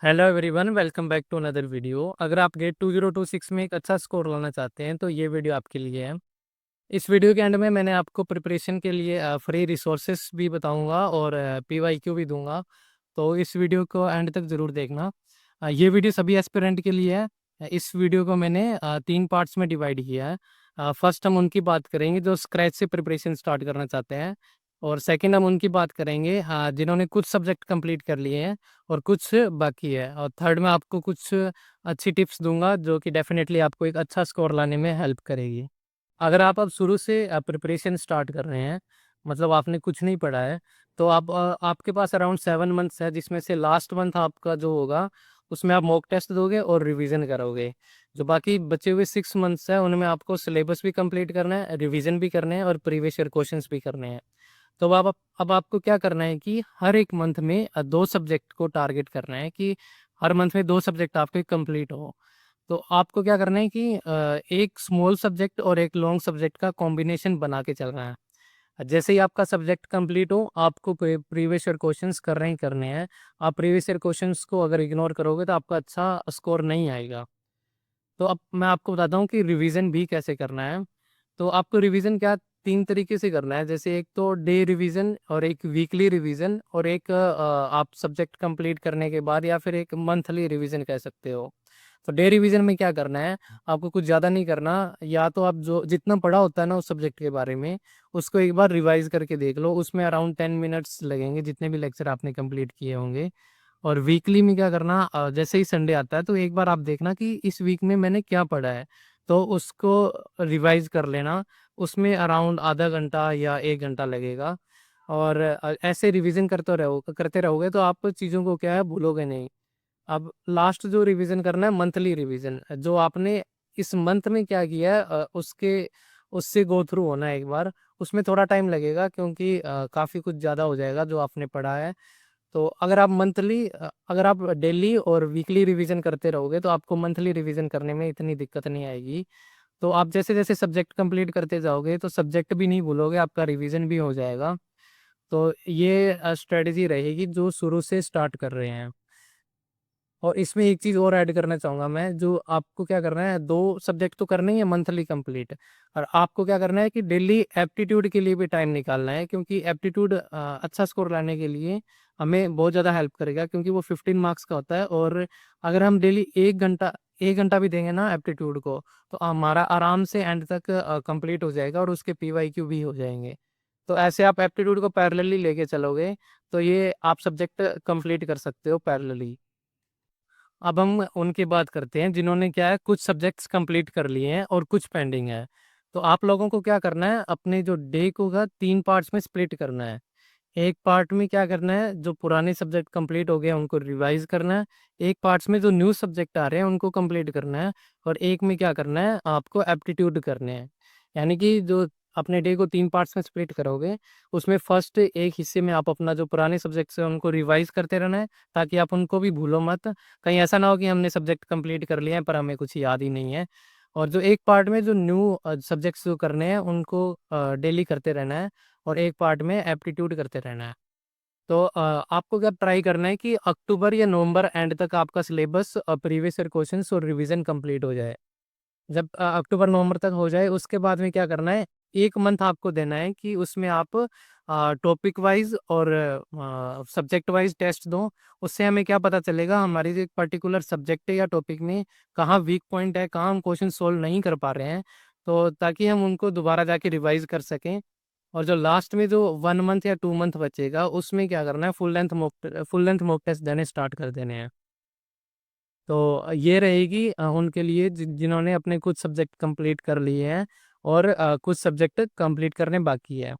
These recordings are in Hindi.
Hello everyone, welcome back to another video. अगर आप गेट 2026 में एक अच्छा स्कोर लाना चाहते हैं तो ये वीडियो आपके लिए है। इस वीडियो के एंड में मैंने आपको प्रिपरेशन के लिए फ्री रिसोर्सेस भी बताऊंगा और पीवाईक्यू भी दूंगा। तो इस वीडियो को एंड तक ज़रूर देखना। ये वीडियो सभी एस्पिरेंट के लिए है। इस वीडियो को मैंने 3 पार्ट्स में डिवाइड किया है। फर्स्ट हम उनकी बात करेंगे जो स्क्रैच से प्रिपरेशन स्टार्ट करना चाहते हैं, और सेकंड हम उनकी बात करेंगे जिन्होंने कुछ सब्जेक्ट कंप्लीट कर लिए हैं और कुछ बाकी है, और थर्ड में आपको कुछ अच्छी टिप्स दूंगा जो कि डेफिनेटली आपको एक अच्छा स्कोर लाने में हेल्प करेगी। अगर आप अब शुरू से प्रिपरेशन स्टार्ट कर रहे हैं, मतलब आपने कुछ नहीं पढ़ा है, तो आपके पास अराउंड 7 मंथ्स है, जिसमें से लास्ट मंथ आपका जो होगा उसमें आप मॉक टेस्ट दोगे और रिवीजन करोगे। जो बाकी बचे हुए 6 मंथ्स है उनमें आपको सिलेबस भी कंप्लीट करना है, रिवीजन भी करने हैं और प्रीवियस ईयर क्वेश्चंस भी करने हैं। तो अब आपको क्या करना है कि हर एक मंथ में 2 सब्जेक्ट को टारगेट करना है कि हर मंथ में 2 सब्जेक्ट आपके कंप्लीट हो। तो आपको क्या करना है कि एक स्मॉल सब्जेक्ट और एक लॉन्ग सब्जेक्ट का कॉम्बिनेशन बना के चलना है। जैसे ही आपका सब्जेक्ट कंप्लीट हो, आपको प्रीवियस ईयर क्वेश्चंस करने ही करने हैं। आप प्रीवियस ईयर क्वेश्चंस को अगर इग्नोर करोगे तो आपका अच्छा स्कोर नहीं आएगा। तो अब मैं आपको बताता हूँ कि रिवीजन भी कैसे करना है। तो आपको रिवीजन क्या 3 तरीके से करना है। जैसे एक तो डे रिवीजन और एक वीकली रिवीजन और एक आप सब्जेक्ट कंप्लीट करने के बाद, या फिर एक मंथली रिवीजन कह सकते हो। तो डे रिवीजन में क्या करना है, आपको कुछ ज़्यादा नहीं करना। या तो आप जो जितना पढ़ा होता है ना उस सब्जेक्ट के बारे में, उसको एक बार रिवाइज करके देख लो। उसमें अराउंड 10 मिनट्स लगेंगे जितने भी लेक्चर आपने कंप्लीट किए होंगे। और वीकली में क्या करना, जैसे ही संडे आता है तो एक बार आप देखना कि इस वीक में मैंने क्या पढ़ा है, तो उसको रिवाइज कर लेना। उसमें अराउंड आधा घंटा या 1 घंटा लगेगा। और ऐसे रिवीजन करते रहोगे तो आप चीज़ों को क्या है भूलोगे नहीं। अब लास्ट जो रिवीजन करना है, मंथली रिवीजन, जो आपने इस मंथ में क्या किया है उसके उससे गो थ्रू होना है एक बार। उसमें थोड़ा टाइम लगेगा क्योंकि काफ़ी कुछ ज़्यादा हो जाएगा जो आपने पढ़ा है। तो अगर आप डेली और वीकली रिवीजन करते रहोगे तो आपको मंथली रिवीजन करने में इतनी दिक्कत नहीं आएगी। तो आप जैसे-जैसे सब्जेक्ट कंप्लीट करते जाओगे तो सब्जेक्ट भी नहीं भूलोगे, आपका रिवीजन भी हो जाएगा। तो ये स्ट्रेटजी रहेगी जो शुरू से स्टार्ट कर रहे हैं। और इसमें एक चीज़ और ऐड करना चाहूँगा मैं, जो आपको क्या करना है, 2 सब्जेक्ट तो करने ही है मंथली कंप्लीट, और आपको क्या करना है कि डेली एप्टीट्यूड के लिए भी टाइम निकालना है, क्योंकि एप्टीट्यूड अच्छा स्कोर लाने के लिए हमें बहुत ज़्यादा हेल्प करेगा, क्योंकि वो 15 मार्क्स का होता है। और अगर हम डेली 1 घंटा भी देंगे ना एप्टीट्यूड को, तो हमारा आराम से एंड तक कंप्लीट हो जाएगा और उसके पीवाईक्यू भी हो जाएँगे। तो ऐसे आप एप्टीट्यूड को पैरेलली लेके चलोगे, तो ये आप सब्जेक्ट कंप्लीट कर सकते हो पैरेलली। अब हम उनकी बात करते हैं जिन्होंने क्या है कुछ सब्जेक्ट्स कंप्लीट कर लिए हैं और कुछ पेंडिंग है। तो आप लोगों को क्या करना है, अपने जो डे को का 3 पार्ट्स में स्प्लिट करना है। एक पार्ट में क्या करना है, जो पुराने सब्जेक्ट कंप्लीट हो गए हैं उनको रिवाइज करना है। एक पार्ट्स में जो न्यू सब्जेक्ट आ रहे हैं उनको कंप्लीट करना है। और एक में क्या करना है, आपको एप्टीट्यूड करने हैं। यानी कि जो अपने डे को 3 पार्ट्स में स्प्लिट करोगे, उसमें फर्स्ट एक हिस्से में आप अपना जो पुराने सब्जेक्ट्स हैं उनको रिवाइज करते रहना है, ताकि आप उनको भी भूलो मत। कहीं ऐसा ना हो कि हमने सब्जेक्ट कंप्लीट कर लिए हैं पर हमें कुछ याद ही नहीं है। और जो एक पार्ट में जो न्यू सब्जेक्ट्स जो करने हैं उनको डेली करते रहना है, और एक पार्ट में एप्टीट्यूड करते रहना है। तो आपको क्या ट्राई करना है कि अक्टूबर या नवंबर एंड तक आपका सिलेबस, प्रीवियस ईयर क्वेश्चंस और रिवीजन कंप्लीट हो जाए। जब अक्टूबर नवंबर तक हो जाए उसके बाद में क्या करना है, 1 मंथ आपको देना है कि उसमें आप टॉपिक वाइज़ और सब्जेक्ट वाइज़ टेस्ट दो। उससे हमें क्या पता चलेगा हमारी जो एक पर्टिकुलर सब्जेक्ट है या टॉपिक में कहाँ वीक पॉइंट है, कहाँ हम क्वेश्चन सोल्व नहीं कर पा रहे हैं, तो ताकि हम उनको दोबारा जाके रिवाइज़ कर सकें। और जो लास्ट में जो 1 मंथ या 2 मंथ बचेगा उसमें क्या करना है, फुल लेंथ मॉक टेस्ट देने स्टार्ट कर देने हैं। तो ये रहेगी उनके लिए जिन्होंने अपने कुछ सब्जेक्ट कंप्लीट कर लिए हैं और कुछ सब्जेक्ट कंप्लीट करने बाकी है।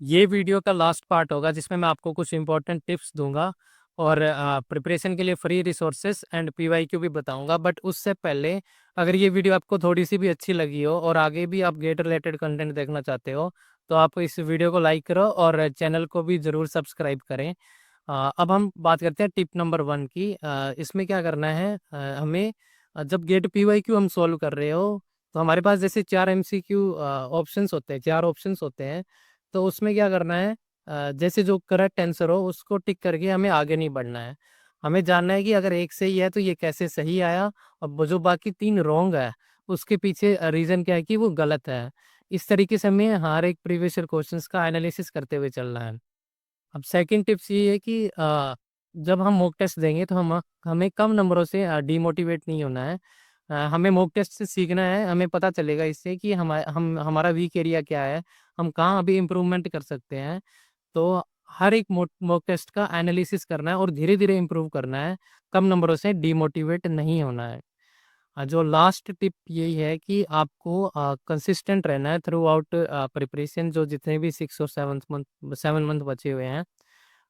ये वीडियो का लास्ट पार्ट होगा जिसमें मैं आपको कुछ इंपॉर्टेंट टिप्स दूंगा और प्रिपरेशन के लिए फ्री रिसोर्सेस एंड पीवाईक्यू भी बताऊंगा। बट उससे पहले, अगर ये वीडियो आपको थोड़ी सी भी अच्छी लगी हो और आगे भी आप गेट रिलेटेड कंटेंट देखना चाहते हो, तो आप इस वीडियो को लाइक करो और चैनल को भी ज़रूर सब्सक्राइब करें। अब हम बात करते हैं टिप नंबर 1 की। इसमें क्या करना है, हमें जब गेट पीवाईक्यू हम सॉल्व कर रहे हो, तो हमारे पास जैसे 4 एमसीक्यू ऑप्शंस होते हैं, 4 ऑप्शंस होते हैं। तो उसमें क्या करना है, जैसे जो करेक्ट आंसर हो उसको टिक करके हमें आगे नहीं बढ़ना है। हमें जानना है कि अगर एक सही है तो ये कैसे सही आया और जो बाकी 3 रॉन्ग है, उसके पीछे रीज़न क्या है कि वो गलत है। इस तरीके से हमें हर एक प्रीवियस ईयर क्वेश्चंस का एनालिसिस करते हुए चलना है। अब सेकंड टिप्स ये है कि जब हम मॉक टेस्ट देंगे तो हमें कम नंबरों से डिमोटिवेट नहीं होना है। हमें मॉक टेस्ट से सीखना है, हमें पता चलेगा इससे कि हमारा वीक एरिया क्या है, हम कहाँ अभी इम्प्रूवमेंट कर सकते हैं। तो हर एक मॉक टेस्ट का एनालिसिस करना है और धीरे-धीरे इम्प्रूव करना है, कम नंबरों से डिमोटिवेट नहीं होना है। जो लास्ट टिप यही है कि आपको कंसिस्टेंट रहना है थ्रू आउट प्रिपरेशन, जो जितने भी 6 और 7 मंथ बचे हुए हैं।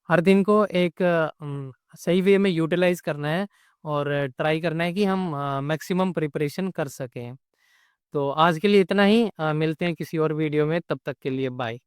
हर दिन को एक सही वे में यूटिलाइज़ करना है और ट्राई करना है कि हम मैक्सिमम प्रिपरेशन कर सकें। तो आज के लिए इतना ही, मिलते हैं किसी और वीडियो में, तब तक के लिए बाय।